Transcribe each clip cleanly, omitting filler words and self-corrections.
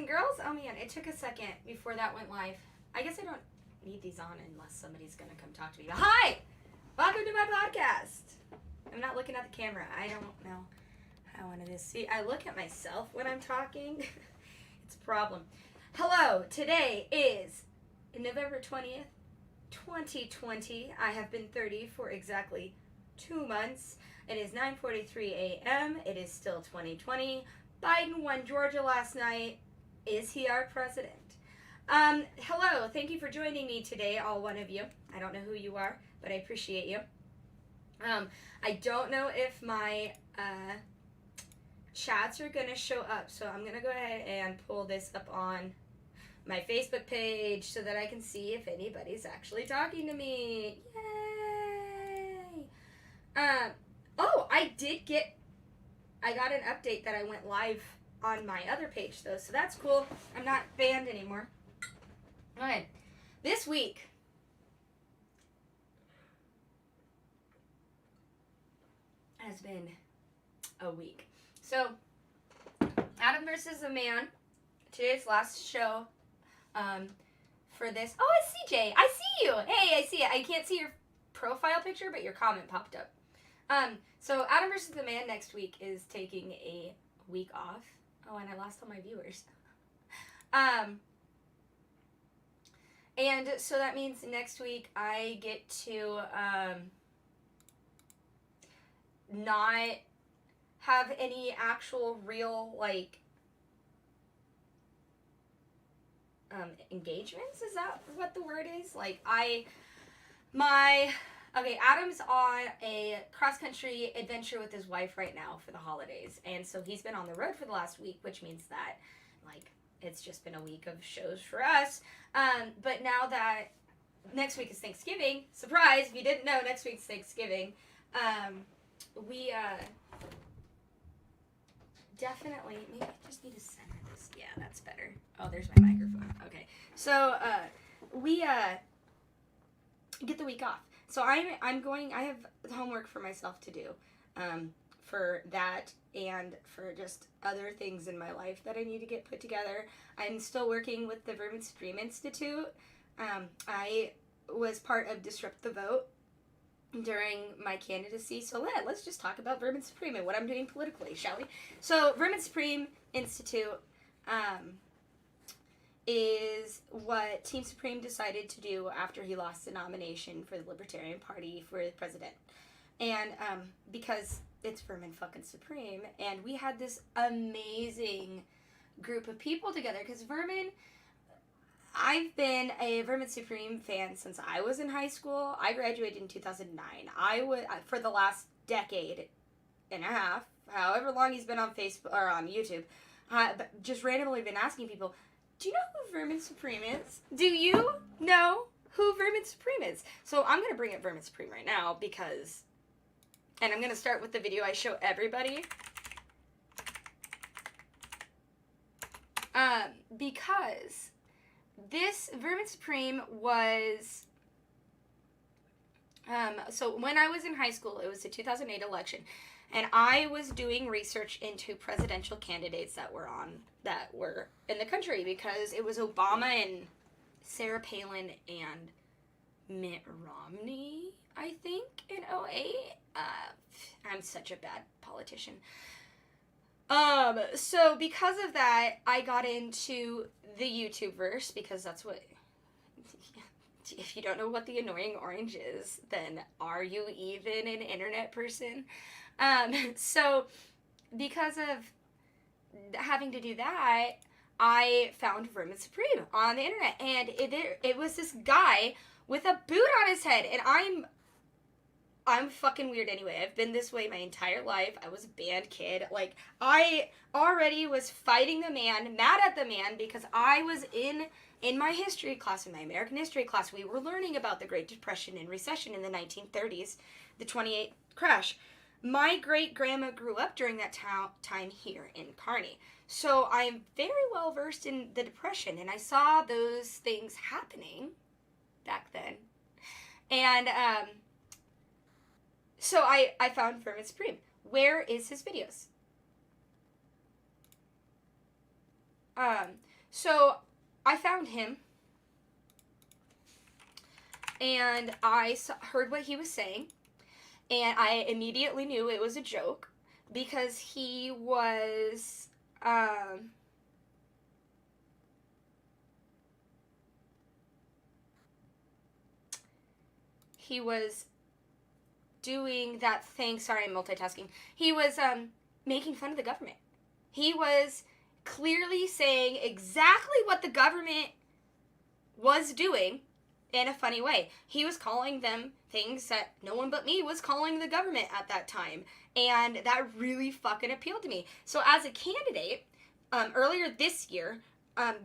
girls? Oh man, it took a second before that went live. I guess I don't need these on unless somebody's gonna come talk to me. But hi! Welcome to my podcast. I'm not looking at the camera. I don't know how one of this. See, I look at myself when I'm talking. It's a problem. Hello, today is November 20th, 2020. I have been 30 for exactly 2 months. It is 9:43 a.m. It is still 2020. Biden won Georgia last night. Is he our president? Hello, thank you for joining me today, all one of you. I don't know who you are, but I appreciate you. I don't know if my chats are going to show up, so I'm going to go ahead and pull this up on my Facebook page so that I can see if anybody's actually talking to me. Yay! Oh, I got an update that I went live on my other page, though, so that's cool. I'm not banned anymore. Okay, this week, has been a week. So, Adam versus a Man, today's last show for this. Oh, it's CJ. I see you. Hey, I see it. I can't see your profile picture, but your comment popped up. So Adam versus the Man next week is taking a week off. Oh, and I lost all my viewers. And so that means next week I get to not have any actual real, like, engagements? Is that what the word is? Like, okay, Adam's on a cross-country adventure with his wife right now for the holidays, and so he's been on the road for the last week, which means that, like, it's just been a week of shows for us. But now that next week is Thanksgiving, surprise, if you didn't know, next week's Thanksgiving, we definitely, maybe I just need to center this. Yeah, that's better. Oh, there's my microphone. Okay, so we get the week off. So I'm going, I have homework for myself to do for that and for just other things in my life that I need to get put together. I'm still working with the Vermin Supreme Institute. I was part of Disrupt the Vote during my candidacy. So let's just talk about Vermin Supreme and what I'm doing politically, shall we? So Vermin Supreme Institute is what Team Supreme decided to do after he lost the nomination for the Libertarian Party for the president. And because it's Vermin fucking Supreme, and we had this amazing group of people together, because Vermin, I've been a Vermin Supreme fan since I was in high school. I graduated in 2009. For the last decade and a half, however long he's been on Facebook or on YouTube, just randomly been asking people, do you know who Vermin Supreme is? Do you know who Vermin Supreme is? So I'm going to bring up Vermin Supreme right now because, and I'm going to start with the video I show everybody. Because this Vermin Supreme was, so when I was in high school, it was the 2008 election. And I was doing research into presidential candidates that were in the country because it was Obama and Sarah Palin and Mitt Romney, I think, in 2008. I'm such a bad politician. So because of that, I got into the YouTubeverse because that's what, if you don't know what the annoying orange is, then are you even an internet person? So because of having to do that, I found Vermin Supreme on the internet, and it was this guy with a boot on his head, and I'm fucking weird anyway. I've been this way my entire life. I was a band kid. Like, I already was fighting the man, mad at the man, because I was in my history class, in my American history class, we were learning about the Great Depression and recession in the 1930s, the 28 crash. My great-grandma grew up during that time here in Kearney. So I'm very well versed in the Depression, and I saw those things happening back then. And so I found Vermin Supreme. Where is his videos? So I found him, and I heard what he was saying, and I immediately knew it was a joke because he was he was doing that thing. Sorry, I'm multitasking. He was making fun of the government. He was clearly saying exactly what the government was doing in a funny way. He was calling them things that no one but me was calling the government at that time. And that really fucking appealed to me. So as a candidate, earlier this year,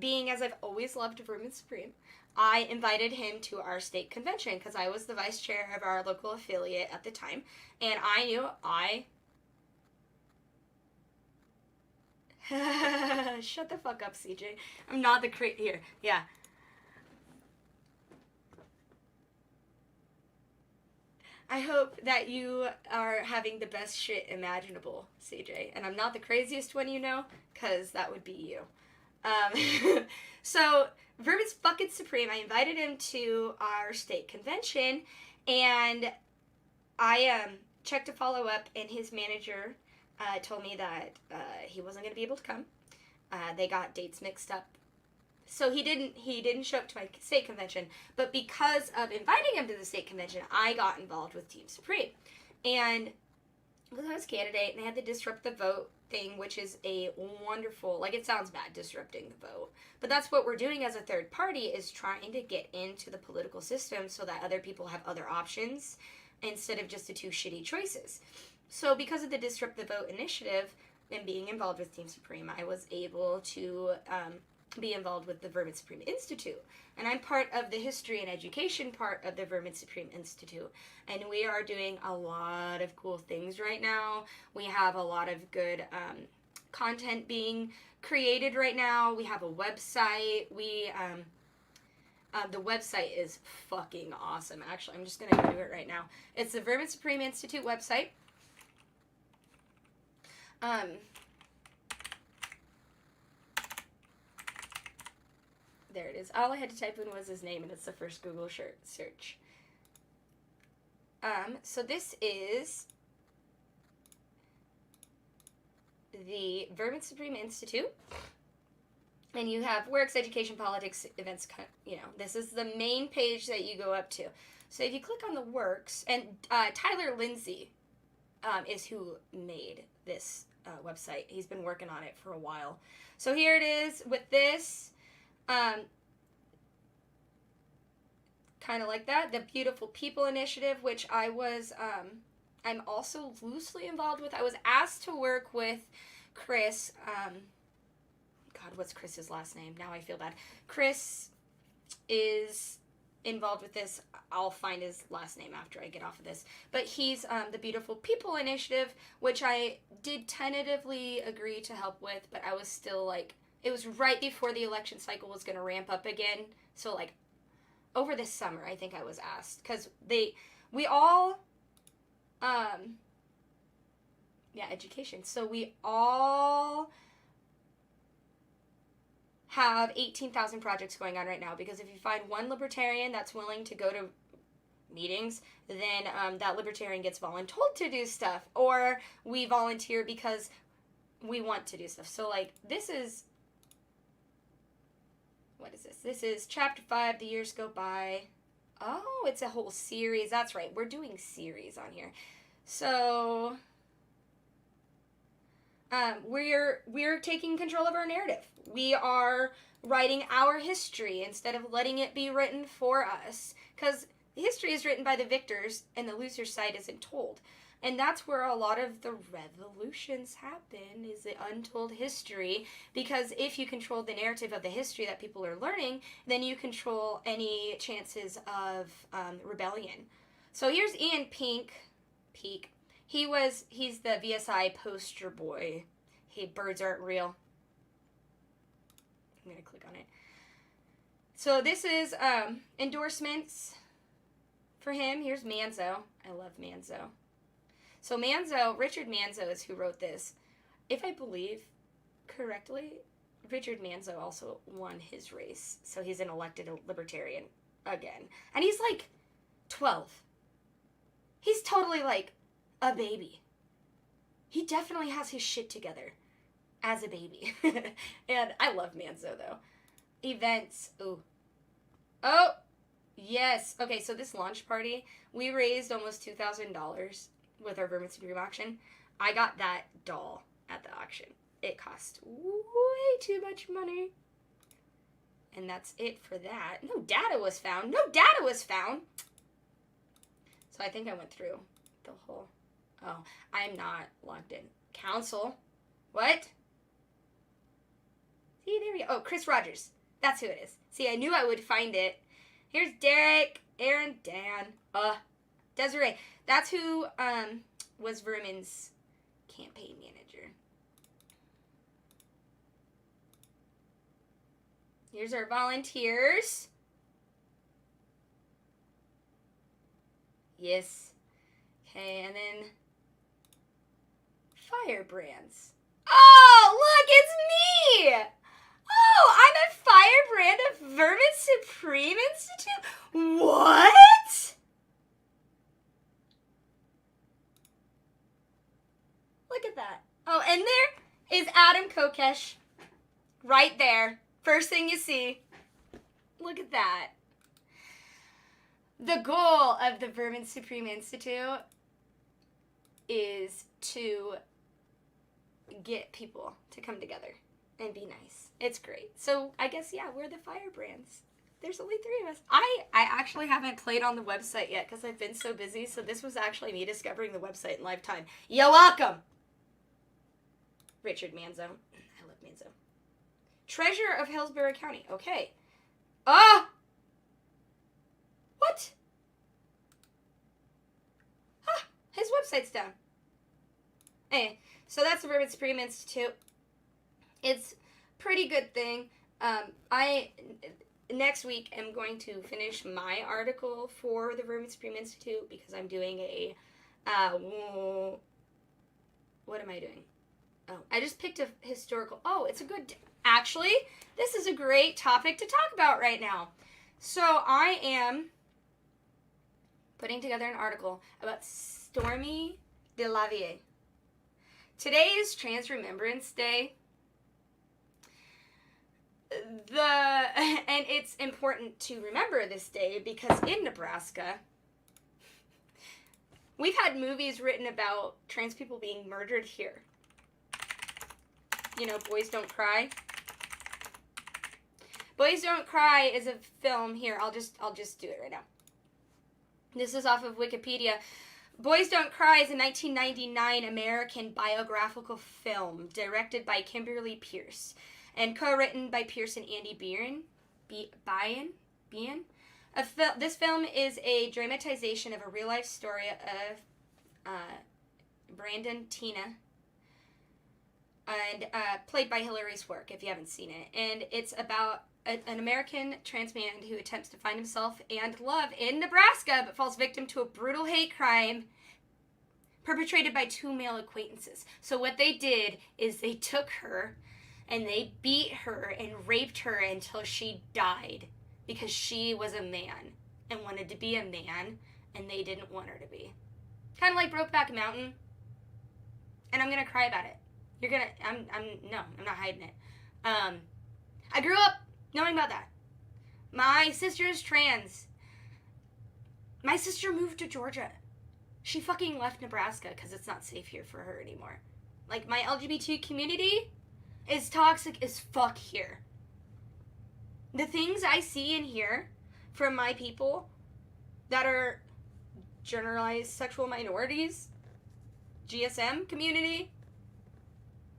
being as I've always loved Vermin Supreme, I invited him to our state convention because I was the vice chair of our local affiliate at the time. And I knew Shut the fuck up, CJ. I'm not the here. Yeah. I hope that you are having the best shit imaginable, CJ. And I'm not the craziest one you know, because that would be you. So, Vermin's fucking supreme. I invited him to our state convention, and I checked to follow up, and his manager told me that he wasn't going to be able to come. They got dates mixed up. So he didn't show up to my state convention, but because of inviting him to the state convention, I got involved with Team Supreme. And because I was a candidate, and they had the disrupt the vote thing, which is a wonderful, like, it sounds bad, disrupting the vote, but that's what we're doing as a third party, is trying to get into the political system so that other people have other options instead of just the two shitty choices. So because of the disrupt the vote initiative and being involved with Team Supreme, I was able to be involved with the Vermin Supreme Institute. And I'm part of the history and education part of the Vermin Supreme Institute. And we are doing a lot of cool things right now. We have a lot of good content being created right now. We have a website. The website is fucking awesome. Actually, I'm just going to go do it right now. It's the Vermin Supreme Institute website. There it is. All I had to type in was his name, and it's the first Google search. So this is the Vermin Supreme Institute. And you have works, education, politics, events, this is the main page that you go up to. So if you click on the works, and Tyler Lindsay is who made this website. He's been working on it for a while. So here it is with this. Kind of like that. The Beautiful People Initiative, which I'm also loosely involved with. I was asked to work with Chris. God, what's Chris's last name? Now I feel bad. Chris is involved with this. I'll find his last name after I get off of this. But he's the Beautiful People Initiative, which I did tentatively agree to help with, but I was still like, it was right before the election cycle was going to ramp up again. So, like, over this summer, I think I was asked. Because education. So we all have 18,000 projects going on right now. Because if you find one libertarian that's willing to go to meetings, then that libertarian gets voluntold to do stuff. Or we volunteer because we want to do stuff. So, like, this is... What is this? This is Chapter 5, The Years Go By. Oh, it's a whole series. That's right. We're doing series on here. So, we're taking control of our narrative. We are writing our history instead of letting it be written for us. Because history is written by the victors, and the loser's side isn't told. And that's where a lot of the revolutions happen, is the untold history. Because if you control the narrative of the history that people are learning, then you control any chances of rebellion. So here's Ian Peak. He's the VSI poster boy. Hey, birds aren't real. I'm going to click on it. So this is endorsements for him. Here's Manzo. I love Manzo. So Richard Manzo is who wrote this. If I believe correctly, Richard Manzo also won his race, so he's an elected libertarian again. And he's like 12. He's totally like a baby. He definitely has his shit together as a baby. And I love Manzo, though. Events. Ooh. Oh, yes. Okay, so this launch party, we raised almost $2,000 with our Vermin Supreme auction. I got that doll at the auction. It cost way too much money. And that's it for that. No data was found. No data was found. So I think I went through the whole... Oh, I'm not logged in. Council. What? See, there we go. Oh, Chris Rogers. That's who it is. See, I knew I would find it. Here's Derek, Aaron, Dan, Desiree. That's who was Vermin's campaign manager. Here's our volunteers. Yes. Okay, and then firebrands. Oh, look, it's me! Oh, I'm a firebrand of Vermin Supreme Institute? What? Look at that. Oh, and there is Adam Kokesh. Right there. First thing you see. Look at that. The goal of the Vermin Supreme Institute is to get people to come together and be nice. It's great. So I guess, yeah, we're the firebrands. There's only 3 of us. I actually haven't played on the website yet because I've been so busy. So this was actually me discovering the website in live time. You're welcome. Richard Manzo. I love Manzo. Treasurer of Hillsborough County. Okay. What? His website's down. Anyway, so that's the Vermin Supreme Institute. It's a pretty good thing. I next week am going to finish my article for the Vermin Supreme Institute because I'm doing a what am I doing? Oh, I just picked a historical. Oh, it's a good. Actually, this is a great topic to talk about right now. So I am putting together an article about Stormy DeLavier. Today is Trans Remembrance Day. And it's important to remember this day because in Nebraska, we've had movies written about trans people being murdered here. You know, Boys Don't Cry. Boys Don't Cry is a film here. I'll just do it right now. This is off of Wikipedia. Boys Don't Cry is a 1999 American biographical film directed by Kimberly Pierce and co-written by Pierce and Andy Bean. This film is a dramatization of a real-life story of Brandon Tina, and played by Hilary Swank, if you haven't seen it. And it's about an American trans man who attempts to find himself and love in Nebraska, but falls victim to a brutal hate crime perpetrated by 2 male acquaintances. So what they did is they took her and they beat her and raped her until she died because she was a man and wanted to be a man and they didn't want her to be. Kind of like Brokeback Mountain. And I'm going to cry about it. I'm not hiding it. I grew up knowing about that. My sister is trans. My sister moved to Georgia. She fucking left Nebraska because it's not safe here for her anymore. Like, my LGBT community is toxic as fuck here. The things I see and hear from my people that are generalized sexual minorities, GSM community,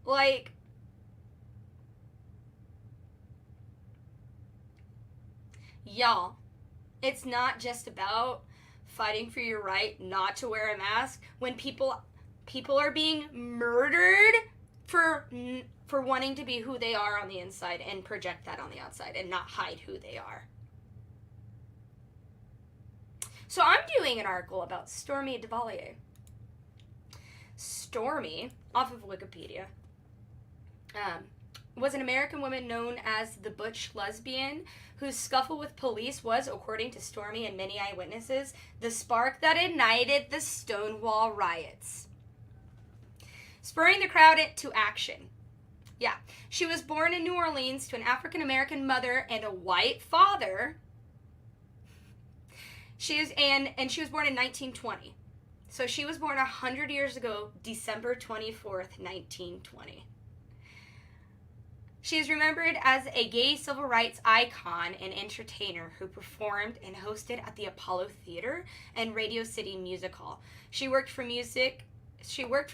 like, y'all, it's not just about fighting for your right not to wear a mask when people are being murdered for wanting to be who they are on the inside and project that on the outside and not hide who they are. So I'm doing an article about Stormy DeLavier. Stormy, off of Wikipedia, was an American woman known as the Butch Lesbian, whose scuffle with police was, according to Stormy and many eyewitnesses, the spark that ignited the Stonewall riots, spurring the crowd to action. Yeah. She was born in New Orleans to an African-American mother and a white father. She was born in 1920. So she was born 100 years ago, December 24th, 1920. She is remembered as a gay civil rights icon and entertainer who performed and hosted at the Apollo Theater and Radio City Music Hall. She worked for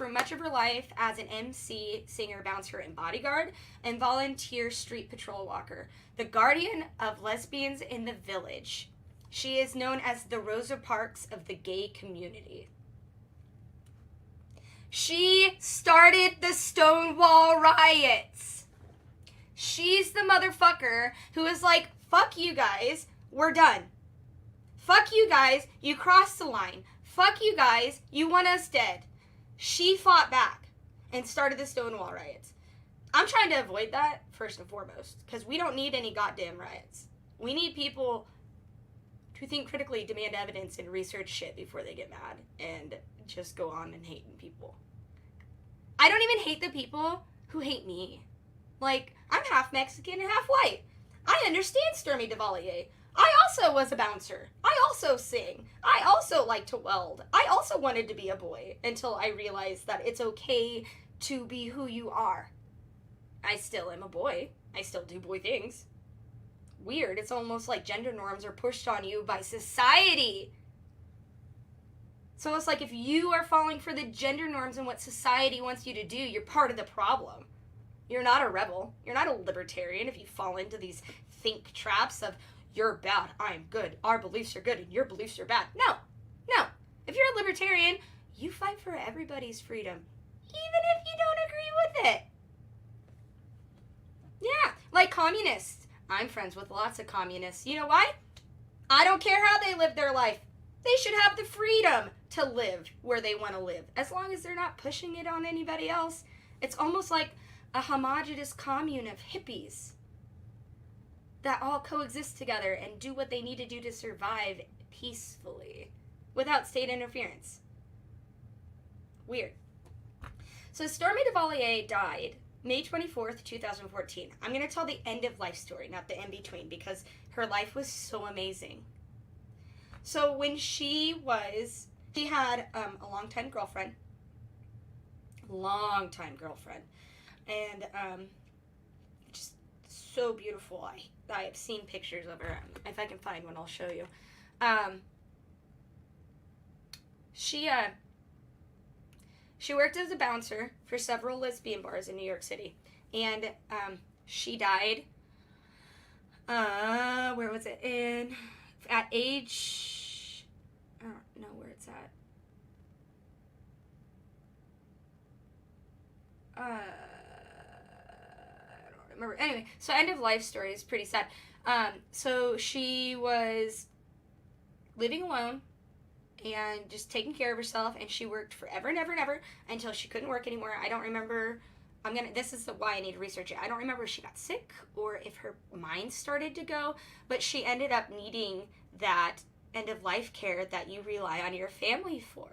much of her life as an MC, singer, bouncer, and bodyguard, and volunteer street patrol walker. The guardian of lesbians in the village. She is known as the Rosa Parks of the gay community. She started the Stonewall riots. She's the motherfucker who is like, fuck you guys, we're done. Fuck you guys, you crossed the line. Fuck you guys, you want us dead. She fought back and started the Stonewall riots. I'm trying to avoid that, first and foremost, because we don't need any goddamn riots. We need people to think critically, demand evidence, and research shit before they get mad and just go on and hating people. I don't even hate the people who hate me. Like, I'm half Mexican and half white. I understand Stormy Duvalier. I also was a bouncer. I also sing. I also like to weld. I also wanted to be a boy until I realized that it's okay to be who you are. I still am a boy. I still do boy things. Weird. It's almost like gender norms are pushed on you by society. It's almost like if you are falling for the gender norms and what society wants you to do, you're part of the problem. You're not a rebel. You're not a libertarian if you fall into these think traps of, you're bad, I'm good, our beliefs are good, and your beliefs are bad. No. If you're a libertarian, you fight for everybody's freedom, even if you don't agree with it. Yeah, like communists. I'm friends with lots of communists. You know why? I don't care how they live their life. They should have the freedom to live where they want to live, as long as they're not pushing it on anybody else. It's almost like a homogenous commune of hippies that all coexist together and do what they need to do to survive peacefully without state interference. Weird. So Stormy Duvalier died May 24th, 2014. I'm going to tell the end of life story, not the in-between, because her life was so amazing. So when she had a longtime girlfriend, and just so beautiful. I have seen pictures of her. If I can find one, I'll show you. She worked as a bouncer for several lesbian bars in New York City, and she died. Where was it? At age, I don't know where it's at. I don't remember. Anyway, so end of life story is pretty sad. So she was living alone and just taking care of herself, and she worked forever and ever and ever until she couldn't work anymore. I don't remember. This is why I need to research it. I don't remember if she got sick or if her mind started to go, but she ended up needing that end of life care that you rely on your family for.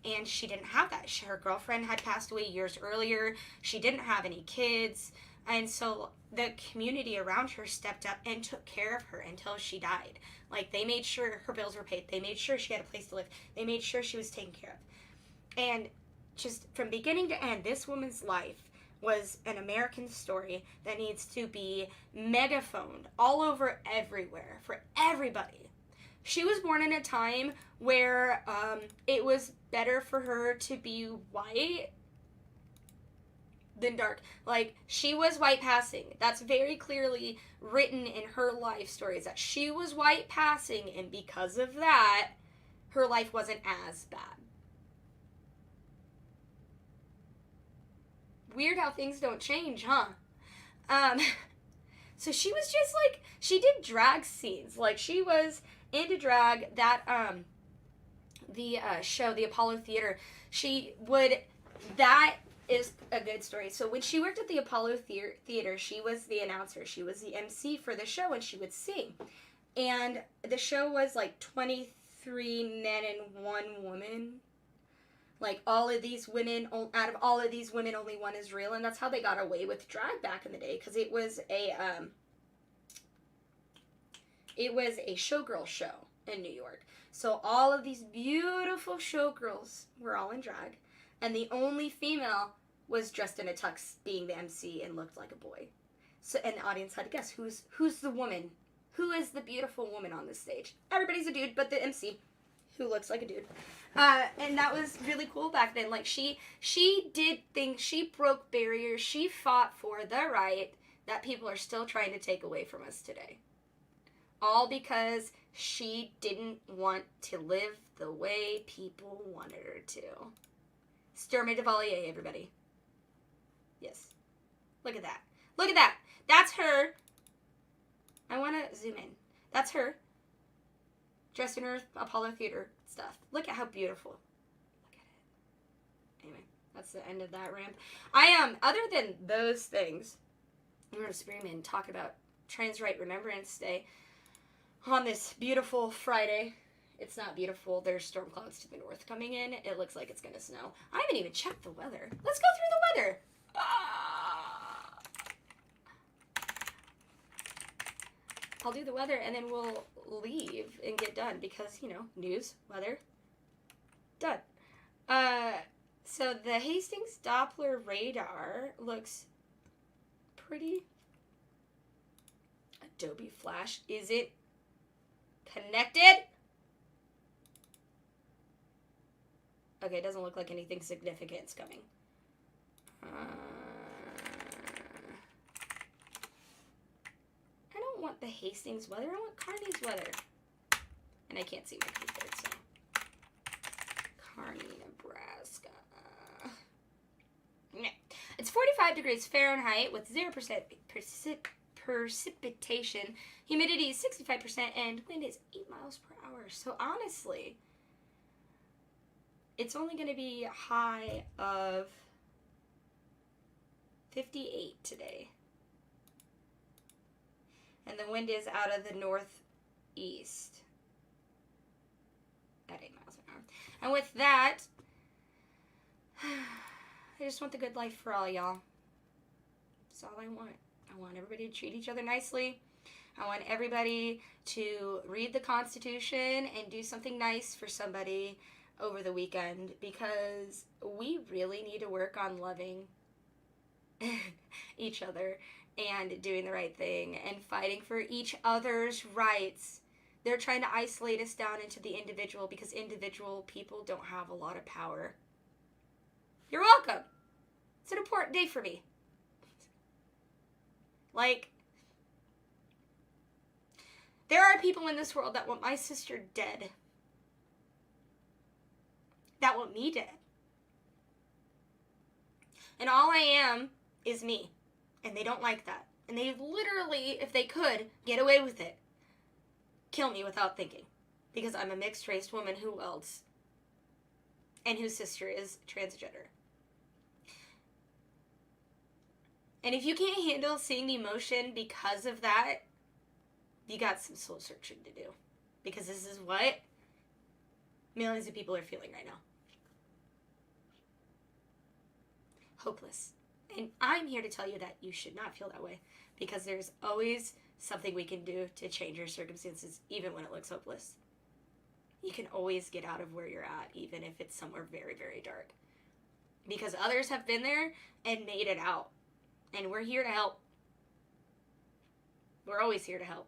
And she didn't have that. Her girlfriend had passed away years earlier. She didn't have any kids. And so the community around her stepped up and took care of her until she died. Like, they made sure her bills were paid. They made sure she had a place to live. They made sure she was taken care of. And just from beginning to end, this woman's life was an American story that needs to be megaphoned all over everywhere for everybody. She was born in a time where it was better for her to be white than dark. Like, she was white passing. That's very clearly written in her life stories, that she was white passing, and because of that, her life wasn't as bad. Weird how things don't change, huh? So she was just like, she did drag scenes. Like, she was into drag. That the show, the Apollo Theater, she would, that is a good story. So when she worked at the Apollo Theater, she was the announcer. She was the MC for the show, and she would sing. And the show was like 23 men and one woman. Like, all of these women, out of all of these women, only one is real. And that's how they got away with drag back in the day. Because it was a showgirl show in New York. So all of these beautiful showgirls were all in drag. And the only female was dressed in a tux, being the MC, and looked like a boy. So, and the audience had to guess, who's the woman? Who is the beautiful woman on this stage? Everybody's a dude, but the MC, who looks like a dude. And that was really cool back then. Like, she did things, she broke barriers, she fought for the right that people are still trying to take away from us today. All because she didn't want to live the way people wanted her to. Sturmy Devalier, everybody. Yes. Look at that. Look at that. That's her. I want to zoom in. That's her. Dressed in her Apollo Theater stuff. Look at how beautiful. Look at it. Anyway, that's the end of that rant. Other than those things, I'm going to scream and talk about Trans Right Remembrance Day on this beautiful Friday. It's not beautiful. There's storm clouds to the north coming in. It looks like it's going to snow. I haven't even checked the weather. Let's go through the weather. I'll do the weather and then we'll leave and get done because, news, weather, done. So the Hastings Doppler radar looks pretty. Adobe Flash, is it connected? Okay, it doesn't look like anything significant's coming. I don't want the Hastings weather. I want Kearney's weather. And I can't see my keyboard, so. Kearney, Nebraska. It's 45 degrees Fahrenheit with 0% precipitation. Humidity is 65% and wind is 8 miles per hour. So honestly, it's only going to be a high of 58 today. And the wind is out of the northeast at 8 miles an hour. And with that, I just want the good life for all y'all. That's all I want. I want everybody to treat each other nicely. I want everybody to read the Constitution and do something nice for somebody over the weekend, because we really need to work on loving each other and doing the right thing and fighting for each other's rights. They're trying to isolate us down into the individual because individual people don't have a lot of power. You're welcome. It's an important day for me. Like, there are people in this world that want my sister dead. That want me dead. And all I am is me. And they don't like that. And they literally, if they could, get away with it. Kill me without thinking. Because I'm a mixed-race woman who welds. And whose sister is transgender. And if you can't handle seeing the emotion because of that, you got some soul searching to do. Because this is what millions of people are feeling right now. Hopeless. And I'm here to tell you that you should not feel that way, because there's always something we can do to change your circumstances, even when it looks hopeless. You can always get out of where you're at, even if it's somewhere very, very dark. Because others have been there and made it out. And we're here to help. We're always here to help.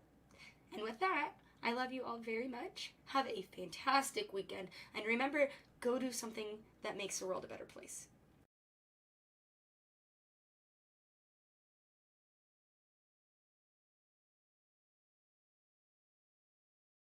And with that, I love you all very much. Have a fantastic weekend. And remember, go do something that makes the world a better place.